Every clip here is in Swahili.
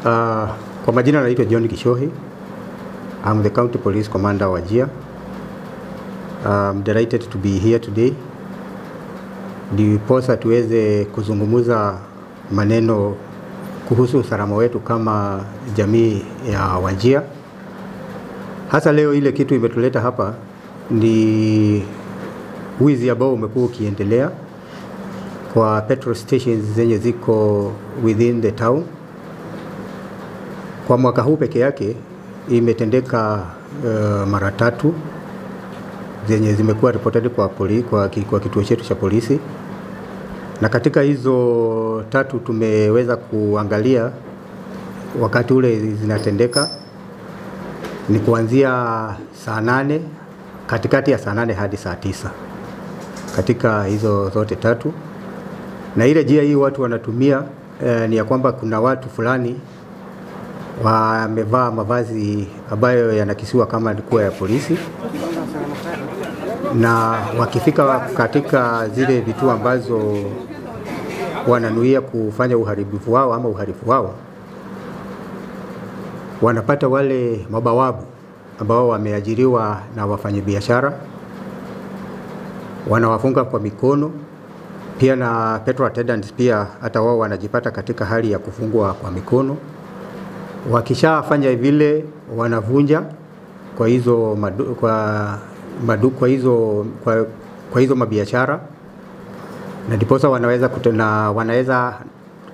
Kwa majina naitwa John Kishohi. I'm the County Police Commander wa Wajir. I'm delighted to be here today. Ndiposa tuweze kuzungumuza maneno kuhusu usalama wetu kama jamii ya Wajir. Hasa leo ile kitu imetuleta hapa ni wizi ambao umekuwa ukiendelea kwa petrol stations zenye ziko within the town. Kwa mwaka huu peke yake imetendeka mara 3 zenye zimekuwa reported kwa kituo chetu cha polisi, na katika hizo 3 tumeweza kuangalia wakati ule zinatendeka ni kuanzia saa 8, katikati ya saa 8 hadi saa 9 katika hizo zote 3. Na ile njia hii watu wanatumia ni ya kwamba kuna watu fulani wamevaa mavazi ambayo yanakisiwa kama kuwa ya polisi, na wakifika katika zile vituo ambazo wananuia kufanya uharibifu wao ama uhalifu wao, wanapata wale mabawabu ambao wameajiriwa na wafanyabiashara, wanawafunga kwa mikono. Pia na petrol attendants pia hata wao wanajipata katika hali ya kufungwa kwa mikono. Wakishafanya vile wanavunja kwa hizo mabiashara, na ndiposa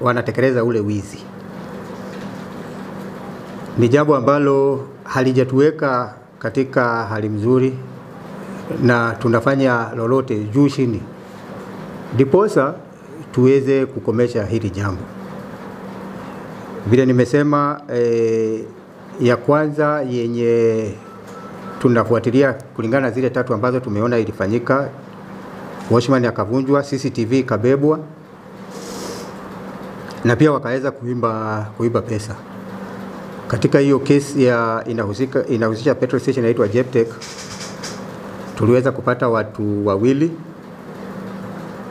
wanatekeleza ule wizi. Ni jambo ambalo halijatuweka katika hali mzuri, na tunafanya lolote juu chini ndiposa tuweze kukomesha hili jambo. Vile nimesema, ya kwanza yenye tunafuatilia kulingana na zile 3 ambazo tumeona ilifanyika, watchman akavunjwa, CCTV ikabebwa, na pia wakaweza kuiba pesa. Katika hiyo kesi inahusisha petrol station inaitwa Jeptek, tuliweza kupata watu 2.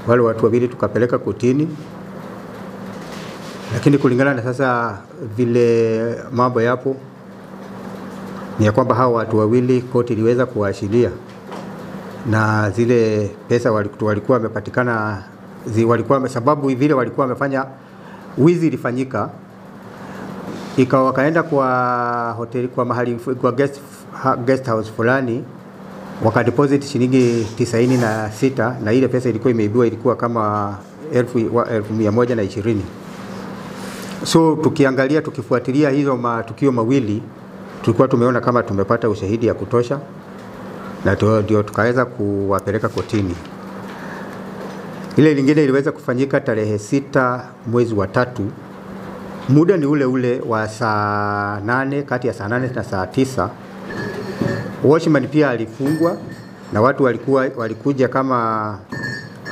Wale watu 2 tukapeleka kotini, lakini kulingana na sasa vile mambo yapo ni ya kwamba hao watu 2 koti iliweza kuwaachilia, na zile pesa walikuwa wamepatikana walikuwa sababu vile walikuwa wamefanya wizi ilifanyika, ikawa wakaenda kwa hoteli, kwa mahali, kwa guest house fulani, wakadeposit shilingi 96, na ile pesa ilikuwa imeibiwa ilikuwa kama 1120. So tukifuatilia hizo matukio mawili, tulikuwa tumeona kama tumepata ushahidi ya kutosha, na ndio tukaweza kuwapeleka kotini. Ile lingine iliweza kufanyika tarehe 6 mwezi wa 3. Muda ni ule wa saa 8, kati ya saa 8 na saa 9. Watchman pia alifungwa, na watu walikuja kama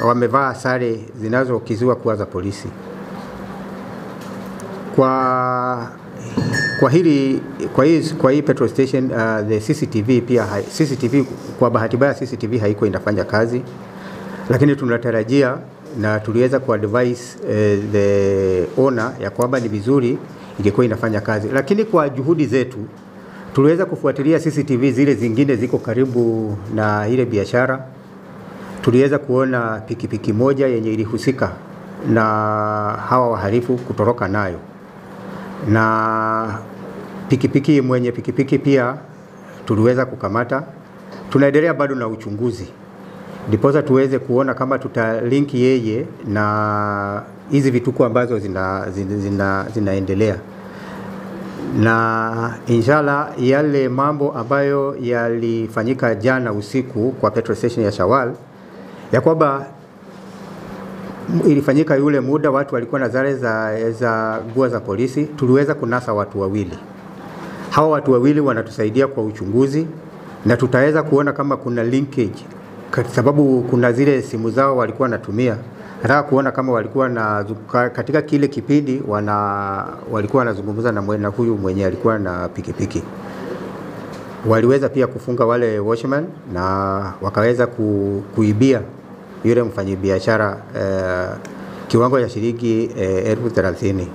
wamevaa sare zinazokiziwa kuwa za polisi. Kwa hii petrol station, the CCTV pia CCTV kwa bahati mbaya CCTV haiko inafanya kazi, lakini tunatarajia na tuliweza kuadvise the owner ya kwamba ni vizuri ingekuwa inafanya kazi. Lakini kwa juhudi zetu tuliweza kufuatilia CCTV zile zingine ziko karibu na ile biashara. Tuliweza kuona pikipiki moja yenye ilihusika na hawa wahalifu kutoroka nayo, na mwenye pikipiki pia tuliweza kukamata. Tunaendelea bado na uchunguzi ndiposa tuweze kuona kama tutalinki yeye na hizi vituko ambazo zinaendelea, na inshallah yale mambo ambayo yalifanyika jana usiku kwa petrol station ya Shawal, ya kwamba ilifanyika yule muda watu walikuwa na zare za nguo za polisi, tuliweza kunasa watu 2. Hawa watu 2 wanatusaidia kwa uchunguzi, na tutaweza kuona kama kuna linkage, kwa sababu kuna zile simu zao walikuwa natumia. Nataka kuona kama walikuwa katika kile kipindi walikuwa wanazungumza na huyu mwenye alikuwa na pikipiki. Waliweza pia kufunga wale watchman, na wakaweza kuibia yule mfanyabiashara kiwango cha shilingi 30,000.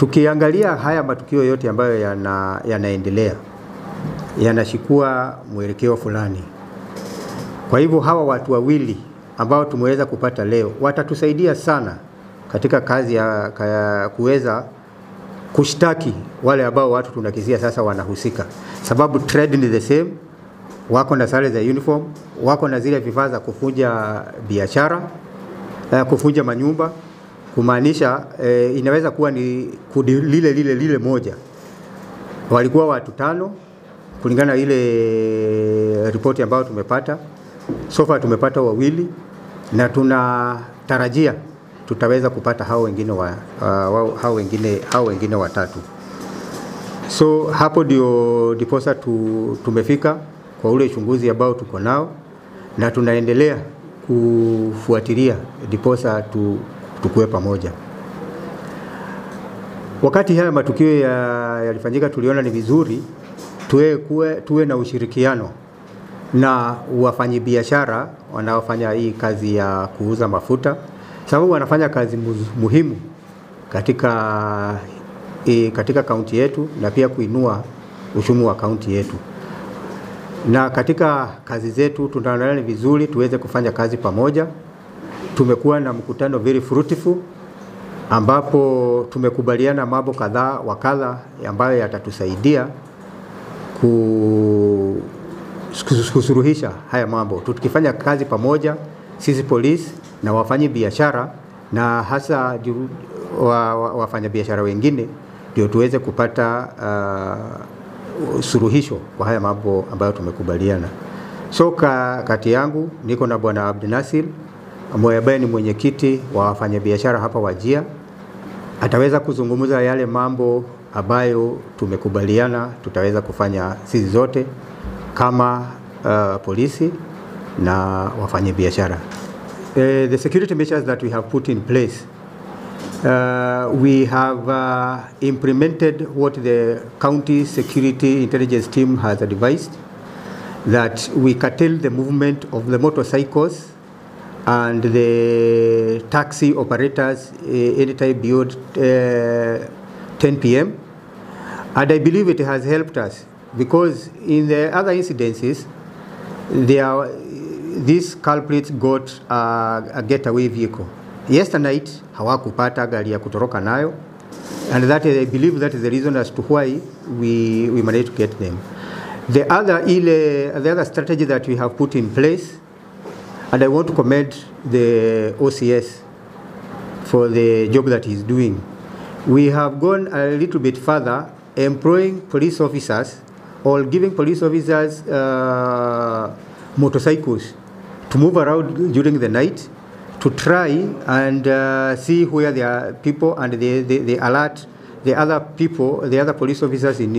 Tukiangalia haya matukio yote ambayo yanaendelea yanashikua mwelekeo fulani. Kwa hivyo hawa watu wawili ambao tumeweza kupata leo watatusaidia sana katika kazi ya kuweza kushtaki wale ambao watu tunakisia sasa wanahusika, sababu trade ni the same, wako na sare za uniform, wako na zile vifaa za kufunja biashara, kufunja manyumba, kumaanisha inaweza kuwa ni kundi lile moja. Walikuwa watu 5 kulingana ile ripoti ambayo tumepata. So far tumepata 2 na tunatarajia tutaweza kupata hao wengine hao wengine 3. So hapo ndio diposa tumefika kwa ule uchunguzi ambao tuko nao, na tunaendelea kufuatilia diposa tukue pamoja. Wakati haya matukio yalifanyika, tuliona ni vizuri tuwe na ushirikiano na wafanyabiashara wanaofanya hii kazi ya kuuza mafuta, sababu wanafanya kazi muhimu katika kaunti yetu na pia kuinua uchumi wa kaunti yetu. Na katika kazi zetu tunaona ni vizuri tuweze kufanya kazi pamoja. Tumekuwa na mkutano very fruitful ambapo tumekubaliana mambo kadhaa wa kadha ambayo yatatusaidia kusuruhisha haya mambo. Tukifanya kazi pamoja, sisi polisi na wafanyi biashara na hasa wafanya biashara wengine, ndio tuweze kupata suruhisho kwa haya mambo ambayo tumekubaliana. So kati yangu niko na Bwana Abdinasir ambaye ni mwenyekiti wa wafanya biashara hapa Wajir. Ataweza kuzungumza yale mambo ambayo tumekubaliana tutaweza kufanya sisi zote kama polisi na wafanya biashara. The security measures that we have put in place, we have implemented what the county security intelligence team has advised, that we curtail the movement of the motorcycles and the taxi operators anytime beyond 10 p.m. And I believe it has helped us, because in the other incidences, these culprits got a getaway vehicle. Yesterday night, hawakupata gari ya kutoroka nayo, and that I believe that is the reason as to why we managed to get them. The other strategy that we have put in place, and I want to commend the OCS for the job that he's doing. We have gone a little bit further, employing police officers or giving police officers motorcycles to move around during the night to try and see where there are people, and they alert the other people, the other police officers in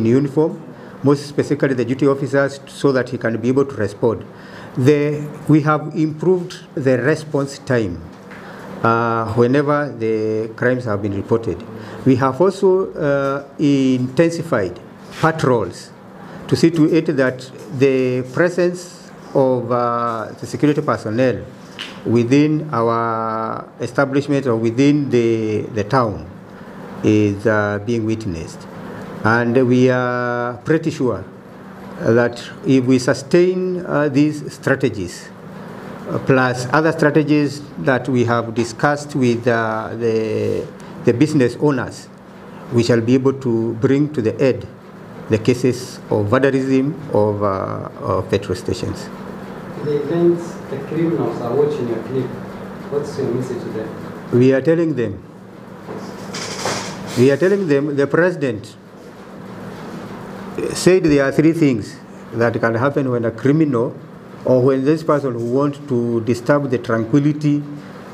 uniform, most specifically the duty officers, so that he can be able to respond. We have improved the response time whenever the crimes have been reported. We have also intensified patrols to see to it that the presence of the security personnel within our establishment or within the town is being witnessed. And we are pretty sure that if we sustain these strategies, plus other strategies that we have discussed with the business owners, we shall be able to bring to the aid the cases of vandalism of petrol stations. The events, the criminals are watching your clip. What's your message to them? We are telling them the president said there are 3 things that can happen when a criminal or when this person who wants to disturb the tranquility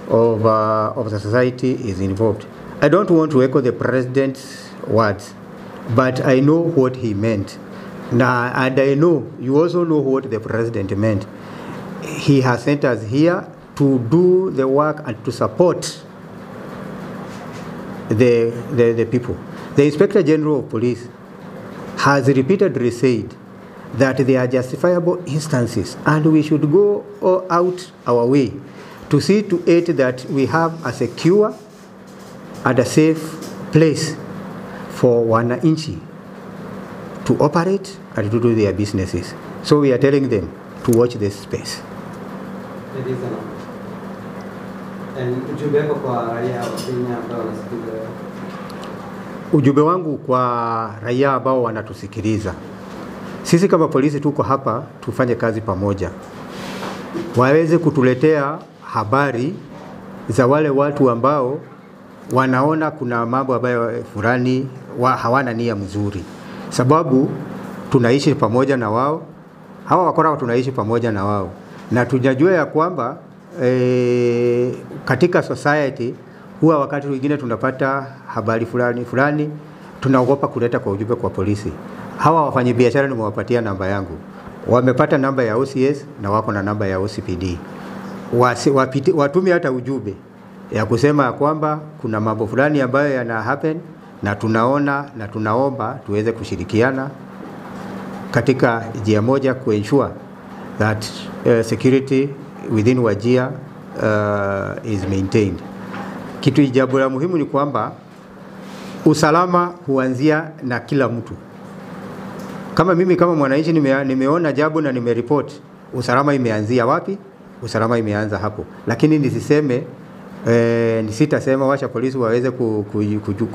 of the society is involved. I don't want to echo the president's words, but I know what he meant. Now, and I know you also know what the president meant. He has sent us here to do the work and to support the people. The Inspector General of Police has repeatedly said that there are justifiable instances and we should go out our way to see to it that we have a secure and a safe place for wananchi to operate and to do their businesses. So we are telling them to watch this space. Ujumbe wangu kwa raia ambao wanatusikiliza, sisi kama polisi tuko hapa tufanye kazi pamoja, waweze kutuletea habari za wale watu ambao wanaona kuna mambo ambayo fulani hawana nia mzuri, sababu tunaishi pamoja na wao, hawa wakora tunaishi pamoja na wao, na tunajua ya kwamba katika society huwa wakati mwingine tunapata habari fulani tunaogopa kuleta kwa ujumbe kwa polisi. Hawa wafanyabiashara nimewapatia namba yangu, wamepata namba ya OCS na wako na namba ya OCPD. Watumie hata ujumbe ya kusema kwamba kuna mambo fulani ambayo yana happen na tunaona na tunaomba tuweze kushirikiana katika njia moja kuensure that security within Wajir is maintained. Kitu jambo la muhimu ni kwamba usalama huanzia na kila mtu. Kama mimi kama mwananchi nimeona jambo na nimeripoti, usalama imeanzia wapi? Usalama imeanza hapo. Lakini nisiseme nisitasema wacha polisi waweze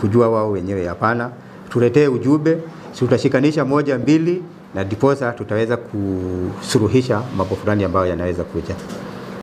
kujua wao wenyewe, hapana. Tuletee ujumbe, tutashikanisha 1 2 na diposa tutaweza kusuluhisha mambo fulani ambayo yanaweza kuja.